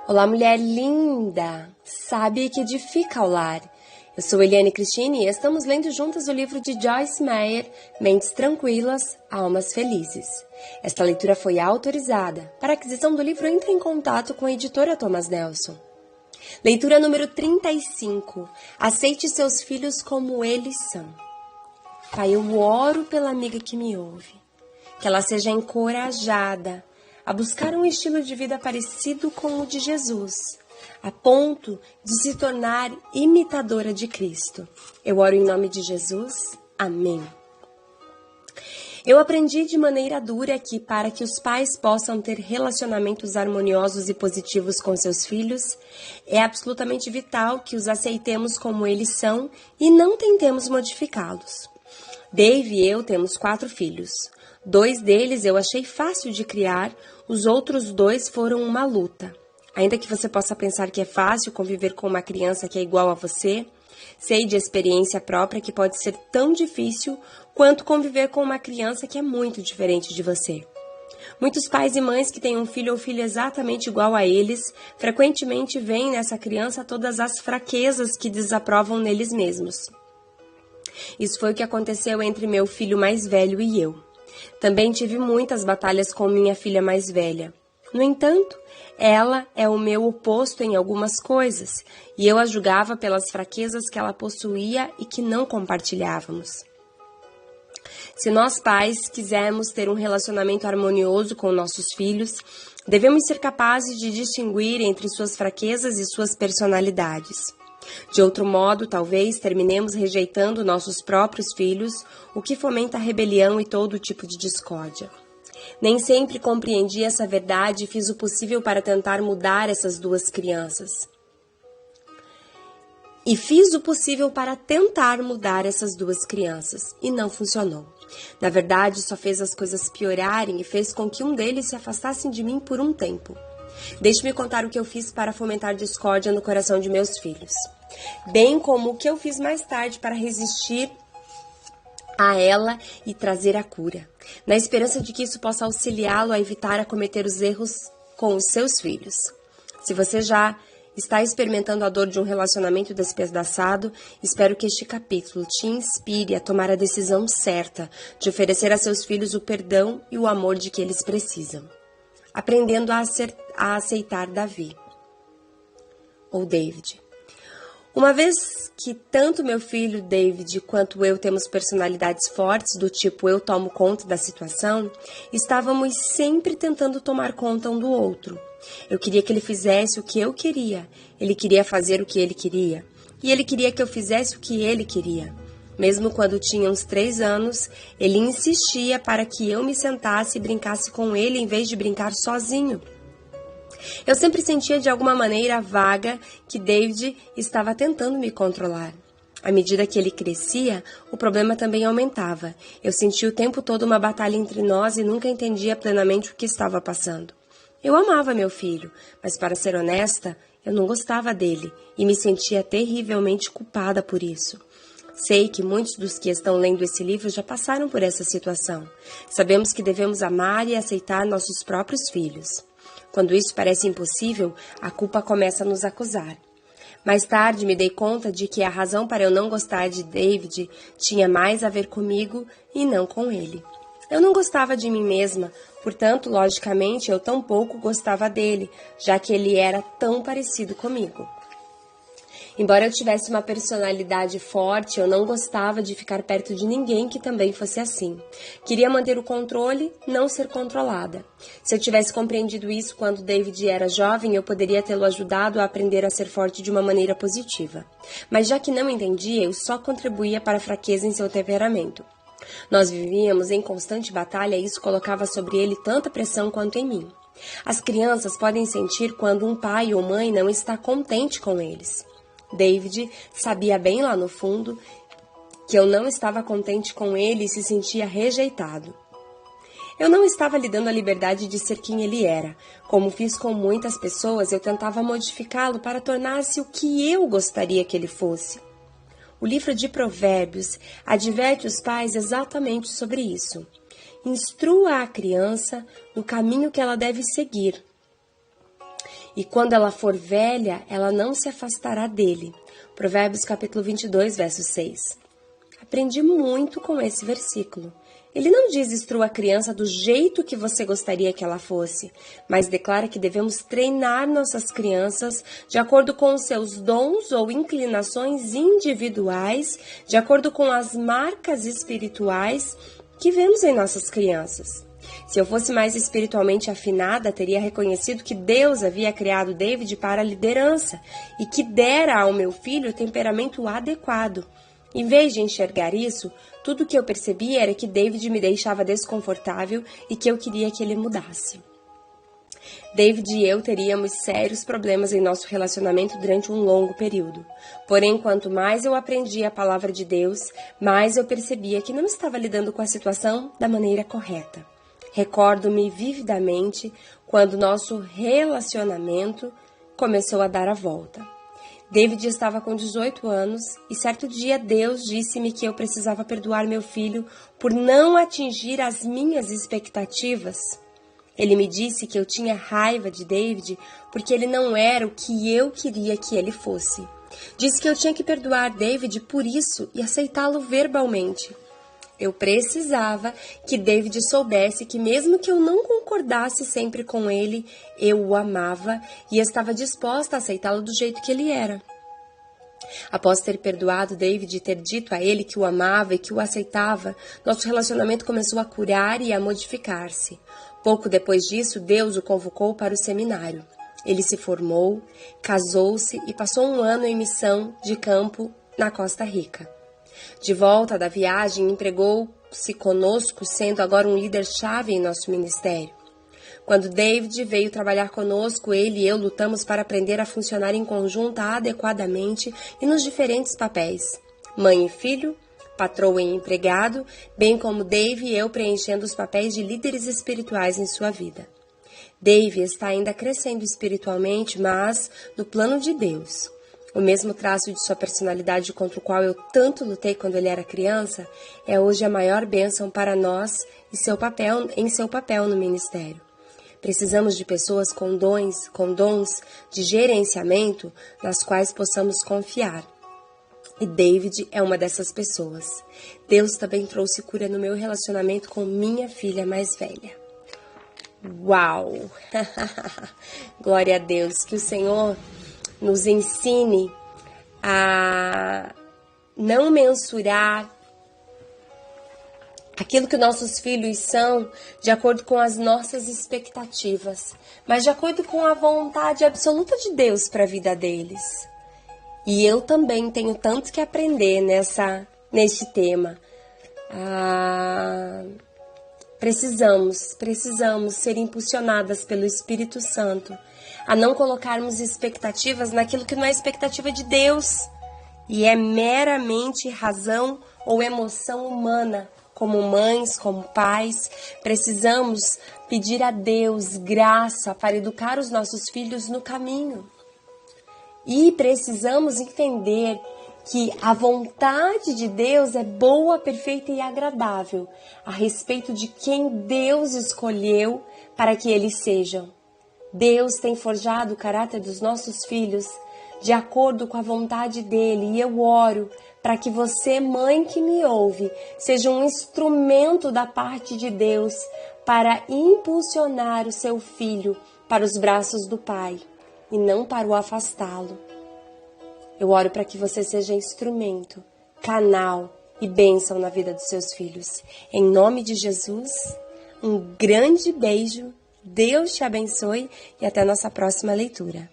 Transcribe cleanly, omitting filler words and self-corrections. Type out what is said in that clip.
Olá, mulher linda! Sabe que edifica ao lar. Eu sou Eliane Cristine e estamos lendo juntas o livro de Joyce Meyer, Mentes Tranquilas, Almas Felizes. Esta leitura foi autorizada. Para a aquisição do livro, entre em contato com a editora Thomas Nelson. Leitura número 35. Aceite seus filhos como eles são. Pai, eu oro pela amiga que me ouve. Que ela seja encorajada a buscar um estilo de vida parecido com o de Jesus, a ponto de se tornar imitadora de Cristo. Eu oro em nome de Jesus. Amém. Eu aprendi de maneira dura que para que os pais possam ter relacionamentos harmoniosos e positivos com seus filhos, é absolutamente vital que os aceitemos como eles são e não tentemos modificá-los. Dave e eu temos 4 filhos. 2 deles eu achei fácil de criar, os outros 2 foram uma luta. Ainda que você possa pensar que é fácil conviver com uma criança que é igual a você, sei de experiência própria que pode ser tão difícil quanto conviver com uma criança que é muito diferente de você. Muitos pais e mães que têm um filho ou filha exatamente igual a eles, frequentemente veem nessa criança todas as fraquezas que desaprovam neles mesmos. Isso foi o que aconteceu entre meu filho mais velho e eu. Também tive muitas batalhas com minha filha mais velha. No entanto, ela é o meu oposto em algumas coisas, e eu a julgava pelas fraquezas que ela possuía e que não compartilhávamos. Se nós pais quisermos ter um relacionamento harmonioso com nossos filhos, devemos ser capazes de distinguir entre suas fraquezas e suas personalidades. De outro modo, talvez terminemos rejeitando nossos próprios filhos, o que fomenta rebelião e todo tipo de discórdia. Nem sempre compreendi essa verdade e fiz o possível para tentar mudar essas 2 crianças. E não funcionou. Na verdade, só fez as coisas piorarem e fez com que um deles se afastasse de mim por um tempo. Deixe-me contar o que eu fiz para fomentar discórdia no coração de meus filhos, bem como o que eu fiz mais tarde para resistir a ela e trazer a cura, na esperança de que isso possa auxiliá-lo a evitar a cometer os erros com os seus filhos. Se você já está experimentando a dor de um relacionamento despedaçado, espero que este capítulo te inspire a tomar a decisão certa de oferecer a seus filhos o perdão e o amor de que eles precisam. Aprendendo a aceitar Davi, ou David. Uma vez que tanto meu filho David quanto eu temos personalidades fortes do tipo eu tomo conta da situação, estávamos sempre tentando tomar conta um do outro. Eu queria que ele fizesse o que eu queria, ele queria fazer o que ele queria, e ele queria que eu fizesse o que ele queria. Mesmo quando tinha uns 3 anos, ele insistia para que eu me sentasse e brincasse com ele em vez de brincar sozinho. Eu sempre sentia de alguma maneira vaga que David estava tentando me controlar. À medida que ele crescia, o problema também aumentava. Eu sentia o tempo todo uma batalha entre nós e nunca entendia plenamente o que estava passando. Eu amava meu filho, mas para ser honesta, eu não gostava dele e me sentia terrivelmente culpada por isso. Sei que muitos dos que estão lendo esse livro já passaram por essa situação. Sabemos que devemos amar e aceitar nossos próprios filhos. Quando isso parece impossível, a culpa começa a nos acusar. Mais tarde me dei conta de que a razão para eu não gostar de David tinha mais a ver comigo e não com ele. Eu não gostava de mim mesma, portanto, logicamente, eu tampouco gostava dele, já que ele era tão parecido comigo. Embora eu tivesse uma personalidade forte, eu não gostava de ficar perto de ninguém que também fosse assim. Queria manter o controle, não ser controlada. Se eu tivesse compreendido isso quando David era jovem, eu poderia tê-lo ajudado a aprender a ser forte de uma maneira positiva. Mas já que não entendia, eu só contribuía para a fraqueza em seu temperamento. Nós vivíamos em constante batalha e isso colocava sobre ele tanta pressão quanto em mim. As crianças podem sentir quando um pai ou mãe não está contente com eles. David sabia bem lá no fundo que eu não estava contente com ele e se sentia rejeitado. Eu não estava lhe dando a liberdade de ser quem ele era. Como fiz com muitas pessoas, eu tentava modificá-lo para tornar-se o que eu gostaria que ele fosse. O livro de Provérbios adverte os pais exatamente sobre isso. Instrua a criança no caminho que ela deve seguir. e quando ela for velha, ela não se afastará dele. Provérbios capítulo 22, verso 6. Aprendi muito com esse versículo. Ele não diz instrua a criança do jeito que você gostaria que ela fosse, mas declara que devemos treinar nossas crianças de acordo com os seus dons ou inclinações individuais, de acordo com as marcas espirituais que vemos em nossas crianças. Se eu fosse mais espiritualmente afinada, teria reconhecido que Deus havia criado David para a liderança e que dera ao meu filho o temperamento adequado. Em vez de enxergar isso, tudo o que eu percebia era que David me deixava desconfortável e que eu queria que ele mudasse. David e eu teríamos sérios problemas em nosso relacionamento durante um longo período. Porém, quanto mais eu aprendia a palavra de Deus, mais eu percebia que não estava lidando com a situação da maneira correta. Recordo-me vividamente quando nosso relacionamento começou a dar a volta. David estava com 18 anos e certo dia Deus disse-me que eu precisava perdoar meu filho por não atingir as minhas expectativas. Ele me disse que eu tinha raiva de David porque ele não era o que eu queria que ele fosse. Disse que eu tinha que perdoar David por isso e aceitá-lo verbalmente. Eu precisava que David soubesse que mesmo que eu não concordasse sempre com ele, eu o amava e estava disposta a aceitá-lo do jeito que ele era. Após ter perdoado David e ter dito a ele que o amava e que o aceitava, nosso relacionamento começou a curar e a modificar-se. Pouco depois disso, Deus o convocou para o seminário. Ele se formou, casou-se e passou um ano em missão de campo na Costa Rica. De volta da viagem, empregou-se conosco, sendo agora um líder-chave em nosso ministério. Quando David veio trabalhar conosco, ele e eu lutamos para aprender a funcionar em conjunto adequadamente e nos diferentes papéis. Mãe e filho, patroa e empregado, bem como Dave e eu preenchendo os papéis de líderes espirituais em sua vida. Dave está ainda crescendo espiritualmente, mas no plano de Deus. O mesmo traço de sua personalidade contra o qual eu tanto lutei quando ele era criança é hoje a maior bênção para nós e em seu papel no ministério. Precisamos de pessoas com dons de gerenciamento nas quais possamos confiar. E David é uma dessas pessoas. Deus também trouxe cura no meu relacionamento com minha filha mais velha. Uau! Glória a Deus, que o Senhor nos ensine a não mensurar aquilo que nossos filhos são de acordo com as nossas expectativas, mas de acordo com a vontade absoluta de Deus para a vida deles. E eu também tenho tanto que aprender neste tema. Precisamos ser impulsionadas pelo Espírito Santo a não colocarmos expectativas naquilo que não é expectativa de Deus e é meramente razão ou emoção humana. Como mães, como pais, precisamos pedir a Deus graça para educar os nossos filhos no caminho. E precisamos entender que a vontade de Deus é boa, perfeita e agradável a respeito de quem Deus escolheu para que eles sejam. Deus tem forjado o caráter dos nossos filhos de acordo com a vontade dele e eu oro para que você, mãe que me ouve, seja um instrumento da parte de Deus para impulsionar o seu filho para os braços do Pai e não para o afastá-lo. Eu oro para que você seja instrumento, canal e bênção na vida dos seus filhos. Em nome de Jesus, um grande beijo, Deus te abençoe e até a nossa próxima leitura.